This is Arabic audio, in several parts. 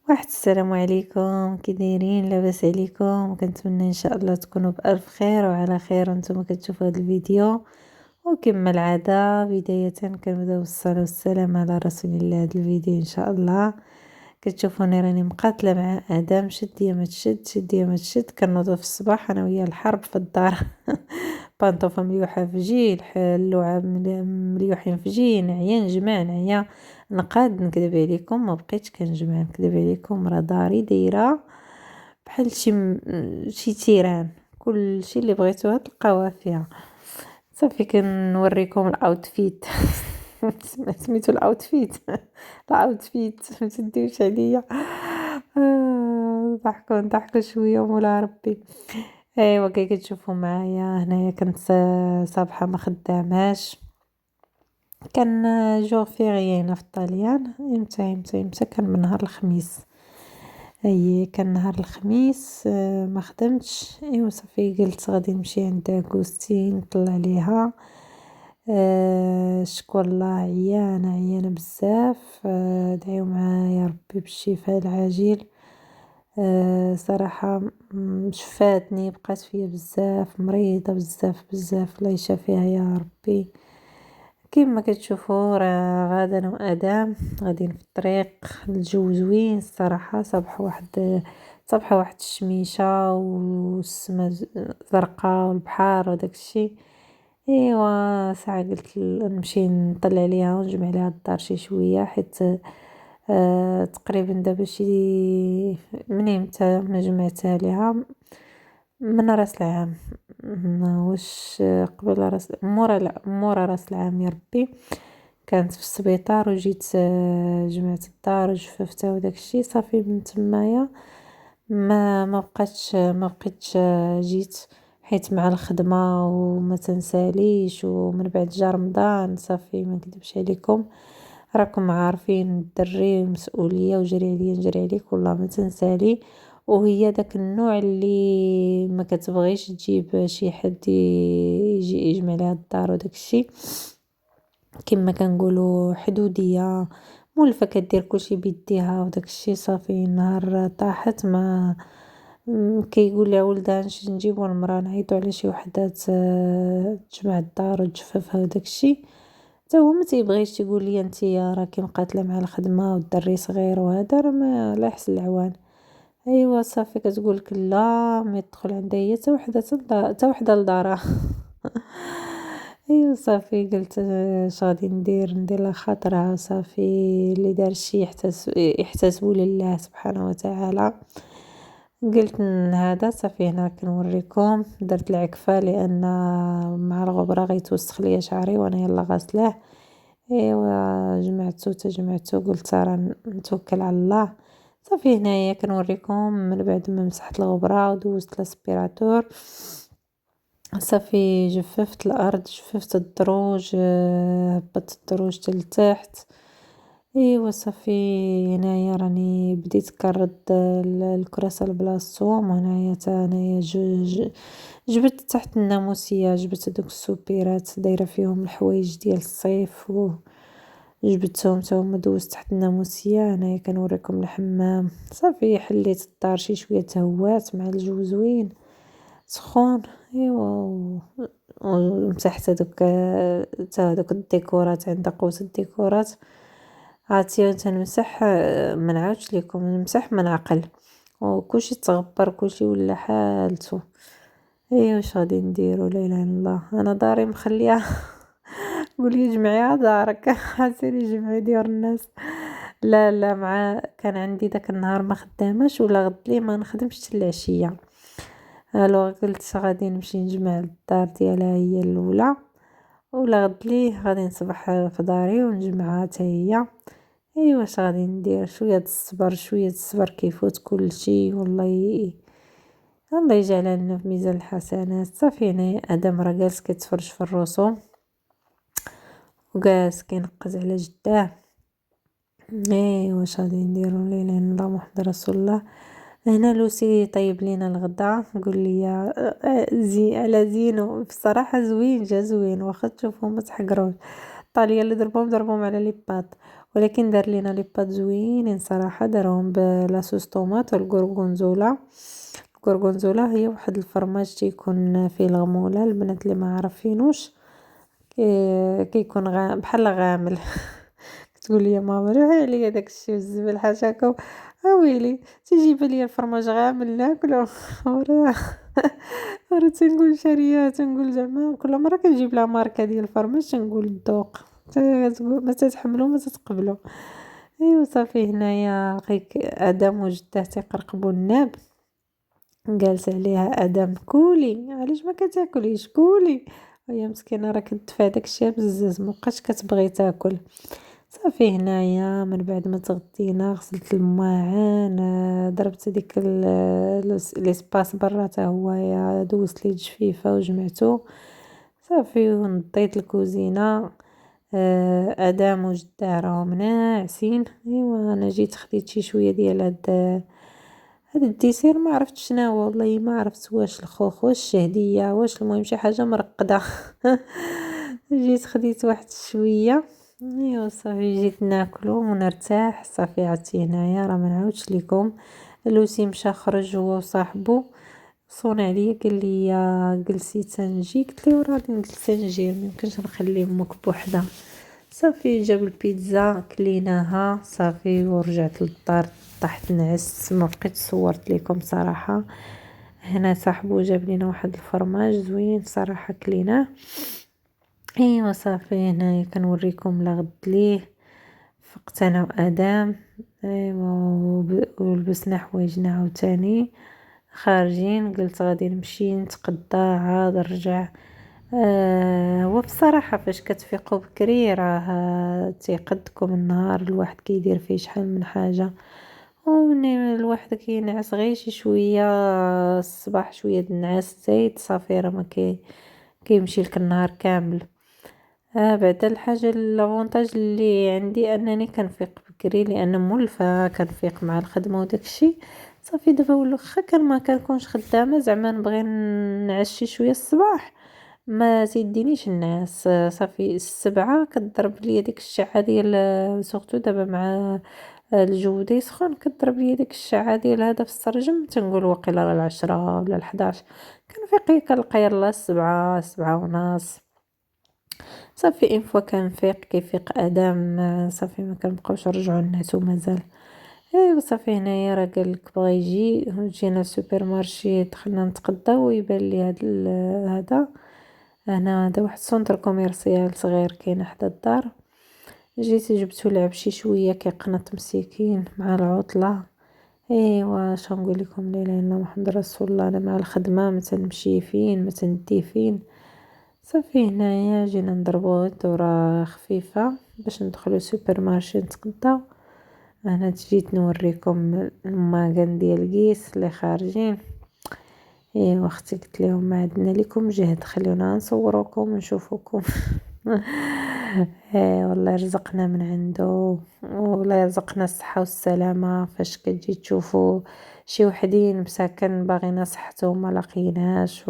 واحد السلام عليكم، كي دايرين؟ لاباس عليكم؟ كنتمنى ان شاء الله تكونوا بالف خير وعلى خير وانتم كتشوفوا هذا الفيديو. وكما العاده بدايه كنبداو بالصلاه والسلام على رسول الله. هذا الفيديو ان شاء الله كتشوفوني راني مقاتله مع ادم، شد يا ما تشد، شد يا ما تشد. كنوضو في الصباح انا ويا الحرب في الدار. بانطوفه مليوحه في جيل، اللعاب مليوحين في جيل، نعيا نجمع، نعيا نقاد. نكذب عليكم ما بقيتش كنجمع، نكذب عليكم راه داري دايره بحال شي تيران. كل شي اللي بغيتوها تلقاوها فيها. صافي كنوريكم الاوتفيت. سميتو الاوتفيت. الاوتفيت ما تديوش عليا. ضحكوا شويه ومولا ربي. ايوا كي كتشوفوا معايا هنايا كنت صباحه ما خداماش. كان جور فيغي هنا في الطاليان. امتى كان من نهار الخميس. اي كان نهار الخميس، ما خدمتش. ايوا صافي قلت غادي نمشي عند اغوستين نطلع عليها. شكر الله، عيانه بزاف. دعيو معايا ربي بالشفاء العاجل. صراحة شفاتني، بقات فيا بزاف مريضة بزاف بزاف، الله يشافيها يا ربي. كيما كتشوفوا راه غادا انا وادم غاديين في الطريق. الجو زوين الصراحه. صباح واحد الشميشه والسما زرقاء والبحر وداك الشيء. ايوا ساعه قلت نمشي نطلع عليها ونجمع عليها الدار شي شويه، حيت تقريبا دابا شي من امتى ما جمعتها ليها. من راس العام. واش قبل راس مورا، لا مورا راس العام يا ربي. كانت في السبيطار وجيت، جمعت الدار وجففتها وداك الشيء. صافي من تمايا ما بقيتش جيت، حيت مع الخدمه وما تنساليش. ومن بعد جا رمضان صافي ما نكذبش عليكم، راكم عارفين الدري مسؤوليه وجري عليا نجري عليك والله ما تنسالي. وهي داك النوع اللي ما كتبغيش تجيب شي حد يجي يجمع لها الدار وداك الشيء. كما كنقولوا حدوديه، مولفه كدير كلشي بيديها وداك الشيء. صافي نهار طاحت ما كيقول لها ولدها نجيبوا المراه نعيطوا على شي وحده تجمع الدار وتجففها وداك الشيء. حتى هو ما تيبغيش، تيقول لي انت راكي مقاتله مع الخدمه والدري صغير وهذا راه ما لا يحسن العوان. ايوا صافي كتقول لك لا ما يدخل عندها هي حتى وحده لدارها. ايوا صافي قلت اش غادي ندير لها خاطرها. صافي اللي دار شي يحتسبوا لله سبحانه وتعالى. قلت هذا صافي هنا كنوريكم درت العكفه لان مع الغبره غيتوسخ ليا شعري وانا يلا غاسلاه. ايوا جمعته قلت راه نتوكل على الله. صافي هنايا كنوريكم من بعد ما مسحت الغبره ودوزت لاسبيراتور. صافي جففت الارض، جففت الدروج، هبطت الدروج حتى لتحت. ايوا صافي هنايا راني بديت كنرد الكراسه لبلاصتهم. وهنايا تا هنايا جبت تحت الناموسيه، جبت هذوك السوبيرات دايره فيهم الحوايج ديال الصيف وجبتهم تا هما دوزت تحت الناموسيه. هنايا كنوريكم الحمام. صافي حليت الدار شي شويه تهوات مع الجو زوين سخون. ايوا ومسحت هذوك تا هذوك الديكورات عند قوس الديكورات. عرفتي تنمسح، ما نعاودش لكم نمسح ما نعقل وكلشي تغبر كلشي ولا حالته. ايوا واش غادي نديروا؟ لا اله الا الله، انا داري مخليها. قولي جمعيها دارك. سيري جمعي ديال الناس. لا لا، مع كان عندي داك النهار ما خداماش ولا غد لي ما نخدمش حتى العشيه. الو قلت غادي نمشي نجمع الدار ديالها هي الاولى، ولا غد ليه غادي نصبح في داري ونجمعها حتى هي. ايوا واش غادي ندير؟ شويه الصبر كيفوت كلشي والله الله يجعلها لنا في ميزان الحسنات. صافي هنا ادم راه جالس كيتفرج في الرسوم وجالس كينقز على جداه. ايوا واش غادي نديرو؟ لا اله الا الله محمد رسول الله. هنا لوسي طيب لينا الغدا. قول لي زي على زينو بصراحه زوين، جا زوين واخا تشوفوا ما تحقروش. الطاليه اللي ضربهم على لي بات ولكن دار لينا لي بات زوينين صراحه، دارهم بلاصوص طوماط والغورغونزولا. الغورغونزولا هي واحد الفرماج تيكون فيه الغموله، البنات اللي ما عارفينوش كيكون بحال غامل. كتقول لي ماما روحي عليا داكشي والزبل حاشاكا، ويلي تيجيب ليا الفرماج غامل ناكلو. وراه وراه تنقول شاريه، تنقول زعما كل مره كنجيب لها ماركه ديال الفرماج تنقول الذوق، تقول ما تتحملو ما تتقبلو. ايوا صافي هنايا خيك ادم وجدته تيقرقبوا الناب، جالس عليها ادم كولي علاش ما كتاكليش كولي، وهي مسكينه راه كتدفع داكشي بزاف مابقاش كتبغي تاكل. صافي هنايا من بعد ما تغدينا غسلت الماعن، ضربت هذيك ليسباس برا حتى هو دوزت ليه الجفيفه وجمعته. صافي ونضيت الكوزينه. ادم وجده راهم ناعسين. ايوا انا جيت خديت شي شويه ديال هاد الديسير، ما عرفت شناهو والله، ما عرفت واش الخوخ واش الشهديه واش، المهم شي حاجه مرقده. جيت خديت واحد شويه. ايوا صافي جيت ناكلو ونرتاح. صافي عدتي هنايا راه ما نعاودش لكم. لوسي مشى خرج هو وصاحبو، صون عليا قال لي جلسي تنجي، قلت له راه نجلس تنجي ميمكنش نخلي امك بوحدها. صافي جاب البيتزا كليناها صافي ورجعت للدار، طحت نعست ما بقيت صورت لكم صراحه. هنا صاحبو جاب لينا واحد الفرماج زوين صراحه كليناه. ايوا صافي هنايا كنوريكم لا غد ليه فقت انا وادم. ايوا ولبسنا حوايجنا عاوتاني خارجين، قلت غادي نمشي نتقدى عاد نرجع. هو بصراحه فاش كتفيقوا بكري راه تيقدكم النهار، الواحد كيدير فيه شحال من حاجه، ومني الواحد كينعس غير شي شويه الصباح شويه د النعاس زايد صافي راه ما كيمشي لك النهار كامل. بعدا الحاجه الافونتاج اللي عندي انني كنفيق بكري لان مولفه كنفيق مع الخدمه وداكشي. صافي دابا واخا كان ما كنكونش خدامه زعما نبغي نعس شي شويه الصباح ما تيدينيش الناس. صافي السبعة كضرب ليا ديك الشعه ديال سورتو دابا مع الجو يسخن، كضرب ليا ديك الشعه ديال هذا في السرجم، تنقول واقيلا راه 10 ولا 11. كنفيق كنلقى يلاه 7 7 ونص. صافي اون فوا كنفيق كيفيق ادم، صافي ما كنبقاوش نرجعوا نعسو مازال. ايوا صافي هنايا راه قالك بغا يجي، جينا السوبر مارشي دخلنا نتقداو ويبان لي هذا هنا هذا واحد سونتر كوميرسيال صغير كاين حدا الدار. جيت جبتو لعب شي شويه كيقنط مسكين مع العطله. ايوا اش نقول لكم، لا اله الا الله محمد رسول الله، انا مع الخدمه ما تنمشي فين ما تندي فين. صافي هنايا جينا نضربو دورة خفيفة باش ندخلو سوبر مارشي نتقداو. انا جيت نوريكم الماكان ديال كيس اللي خارجين. ايوا اختي قلت لهم ما عندنا لكم جهد، خليونا نصوروكم ونشوفوكم. والله رزقنا من عنده، والله يرزقنا الصحة والسلامة. فاش كتجي تشوفوا شي وحدين مساكن باغينا صحتهم ما لقيناش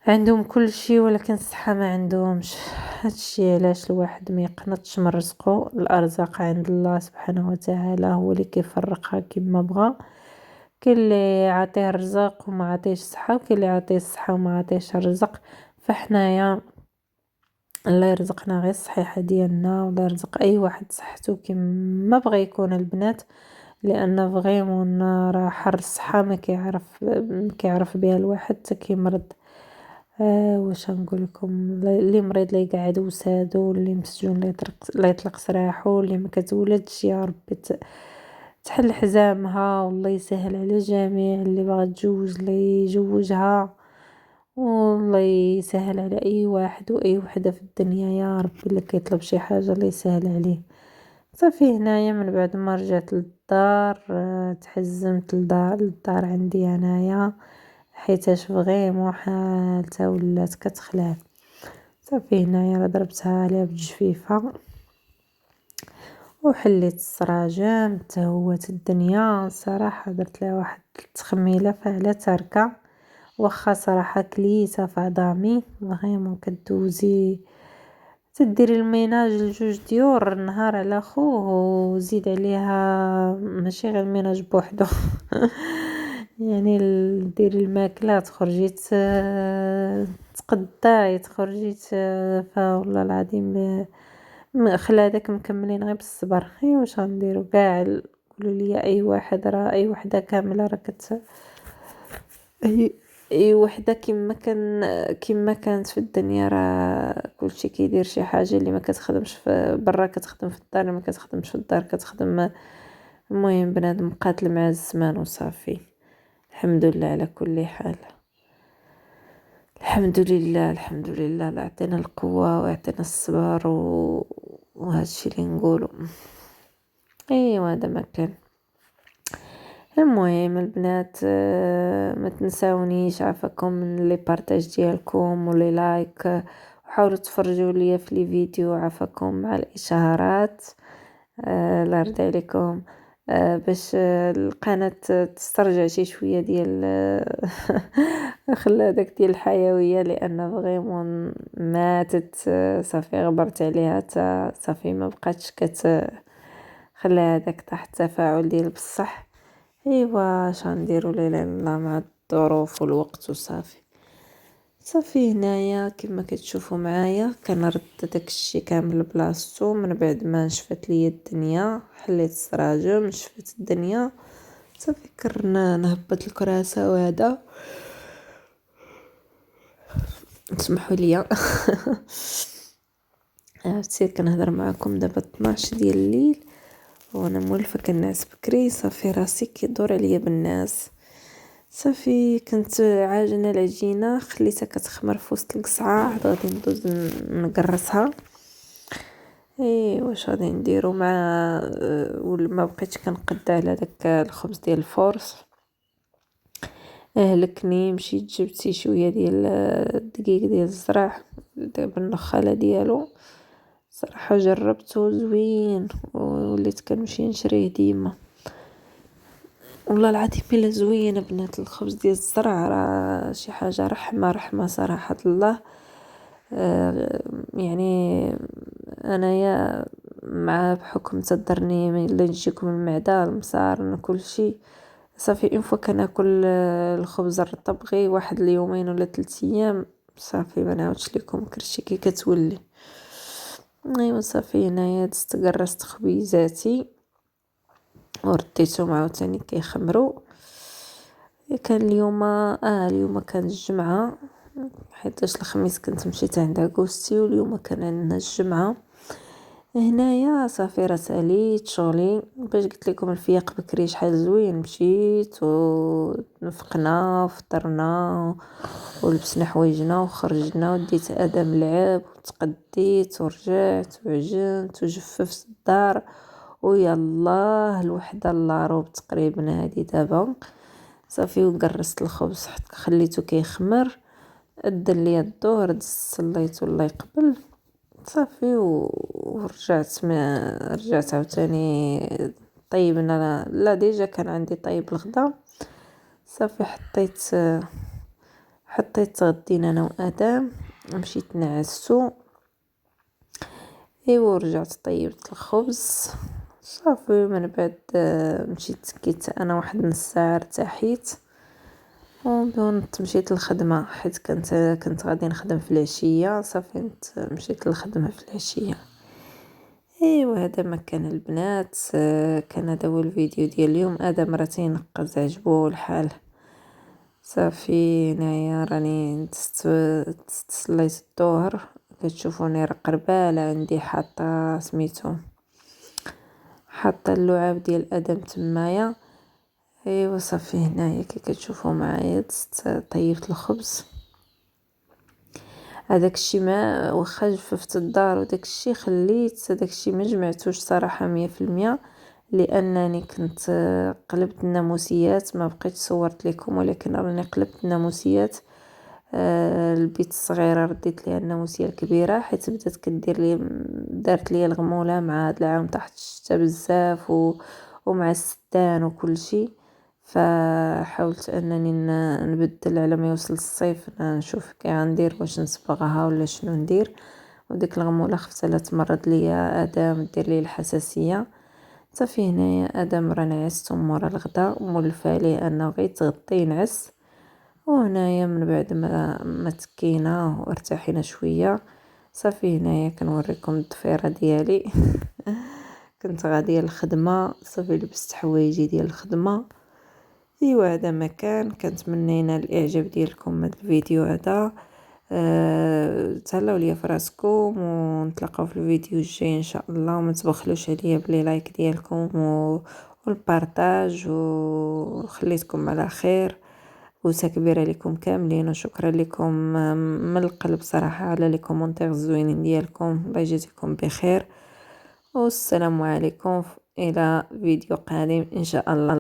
عندهم كل شيء ولكن الصحة ما عندهمش. هادشي علاش الواحد ما يقنطش من رزقه، الارزاق عند الله سبحانه وتعالى، هو اللي كيفرقها كما بغى. كاين اللي عاطيه الرزق وما عاطيش الصحة، وكاين اللي عاطيه الصحة وما عاطيش الرزق. فحنايا الله يرزقنا غير الصحيحة ديالنا، والله يرزق اي واحد صحته كما بغى يكون البنات، لان فريمون راه حر الصحة ما كيعرف بها الواحد حتى كيمرض. واش نقول لكم، اللي مريض لا يقعد وسادو، اللي مسجون لا يطلق سراحو، اللي ما كتولدش يا ربي تحل حزامها، والله يسهل على الجميع. اللي باغا تجوز لا يجوزها، والله يسهل على اي واحد واي وحده في الدنيا يا ربي. اللي كيطلب شي حاجه الله يسهل عليه. صافي هنايا من بعد ما رجعت للدار تحزمت للدار عندي انايا، حيتاش فريمون حالتها ولات كتخلع. صافي هنايا راه ضربتها عليها بالجفيفه وحليت السراجم تهوات الدنيا صراحه، درت لها واحد التخميله فعلا تاركه. واخا صراحه كليتها في عظامي فريمون كدوزي تديري الميناج لجوج ديور نهار على خوه وزيد عليها ماشي غير الميناج بوحدو يعني ديري الماكلة تخرجي تقداي تخرجي فوالله العظيم خلي هذاك مكملين غير بالصبر. واش غنديرو كاع قولوا لي اي واحد راه اي وحده كامله راه اي وحده كما كانت في الدنيا راه كلشي كيدير شي حاجه اللي ما كتخدمش في برا كتخدم في الدار ما كتخدمش في الدار كتخدم. المهم بنادم قاتل مع الزمان وصافي. الحمد لله على كل حال. الحمد لله الحمد لله اللي عطينا القوه ويعطينا الصبر وهذا الشيء اللي نقوله. ايوا هذا ما كان. المهم البنات ما تنساونيش عافاكم من لي بارطاج ديالكم ولي لايك وحاولوا تفرجوا ليا في لي فيديو عافاكم مع الاشعارات. الله يرضي عليكم. باش القناة تسترجع شي شوية ديال خلا داك ديال الحيوية لان فريمون ماتت. صافي غبرت عليها صافي ما بقاتش خلي هذاك تحت تفاعل ديال بصح. ايوا اش غنديروا لا اله الا الله مع الظروف والوقت وصافي. صافي هنايا كما كتشوفوا معايا كنرد داكشي كامل بلاصتو من بعد ما نشفت ليا الدنيا حليت السراجم نشفت الدنيا صافي كرنا نهبط الكراسه وهذا اسمحوا لي. عرفتي كنهضر معكم دابا 12 ديال الليل وانا مولفه كنعس بكري صافي راسي كيدور عليا بالناس. صافي كنت عاجنه العجينه خليتها كتخمر في وسط القصعه غادي ندوز نقرصها. واش غادي نديرو مع ولا ما بقيتش كنقد على داك الخبز ديال الفورس. هلكني مشيت جبت شويه ديال الدقيق ديال الزرع بالنخاله ديالو صراحه جربته زوين وليت كنمشي نشريه ديما. والله العظيم الا زوين بنات الخبز ديال الزرع راه شي حاجه رحمه صراحه الله. يعني انايا مع بحكم تصدرني الا نجيكم المعده المصار كل شيء صافي اون فوا كناكل الخبز الرطب غير واحد اليومين ولا 3 ايام صافي ما نعاودش لكم كرشي كي كتولي. ايوا صافي هنايا دزت قرصت خبيزاتي ورديتهم عاوتاني كيخمروا. كان اليوم كان الجمعه حيتاش الخميس كنت مشيت عند عكوستي واليوم كان عندنا الجمعه. هنايا صافي راه ساليت شغلي باش قلت لكم الفياق بكري شحال زوين مشيت ونفقنا وفطرنا ولبسنا حوايجنا وخرجنا وديت ادم لعب وتقديت ورجعت وعجنت وجففت الدار ويلا الوحده اللاروب تقريبا هذه دابا صافي وقرصت الخبز خليته كيخمر ادن ليا الظهر صليت الله يقبل صافي ورجعت رجعت عاوتاني طيبنا لا ديجا كان عندي طيب الغدا صافي حطيت تغدينا انا وادم مشيت نعسو. ورجعت طيبت الخبز صافي من بعد مشيت سكيت انا واحد نص ساعه ارتاحيت ونت مشيت للخدمه حيت كنت غادي نخدم في العشيه صافي مشيت للخدمه في العشيه. هذا ما كان البنات. كان هذا هو الفيديو ديال اليوم. ادم راه تينقز عجبو الحال صافي هنايا راني صليت الظهر كتشوفوني راه قرباله عندي حاطه سميتو حاطه اللعاب ديال ادم تمايا. صافي هنايا كي كتشوفوا معايا طيبت الخبز هذاك الشيء ما واخا جففت الدار وداك الشيء خليت داك الشيء ما جمعتوش صراحه 100% لانني كنت قلبت الناموسيات ما بقيت صورت لكم ولكن راني قلبت الناموسيات. البيت الصغيره رديت ليها الناموسيه الكبيره حيت بدات كدير لي دارت لي الغموله مع هذا العام تحت الشتا بزاف ومع الستان وكل شيء فحاولت انني نبدل على ما يوصل الصيف نشوف كي غندير واش نصبغها ولا شنو ندير وديك الغموله خفتها لا تمرض ليا ادم دير لي الحساسيه. صافي هنايا ادم راه نعست مورا الغدا ومولفه عليه انه غير يتغطي ينعس. وهنايا من بعد ما تكينا وارتاحينا شويه صافي هنايا كنوريكم الضفيره ديالي. كنت غاديه للخدمه صافي لبست حوايجي ديال الخدمه. ايوا هذا مكان كنتمنى ينال الاعجاب ديالكم هذا الفيديو هذا. تهلاو ليا فراسكم ونتلاقاو في الفيديو الجاي ان شاء الله. وما تبخلوش عليا بلي لايك ديالكم والبارطاج وخليتكم على خير. بوسه كبيره لكم كاملين وشكرا لكم من القلب صراحه على لي كومونتير الزوينين ديالكم. الله يجازيكم بخير والسلام عليكم الى فيديو قادم ان شاء الله.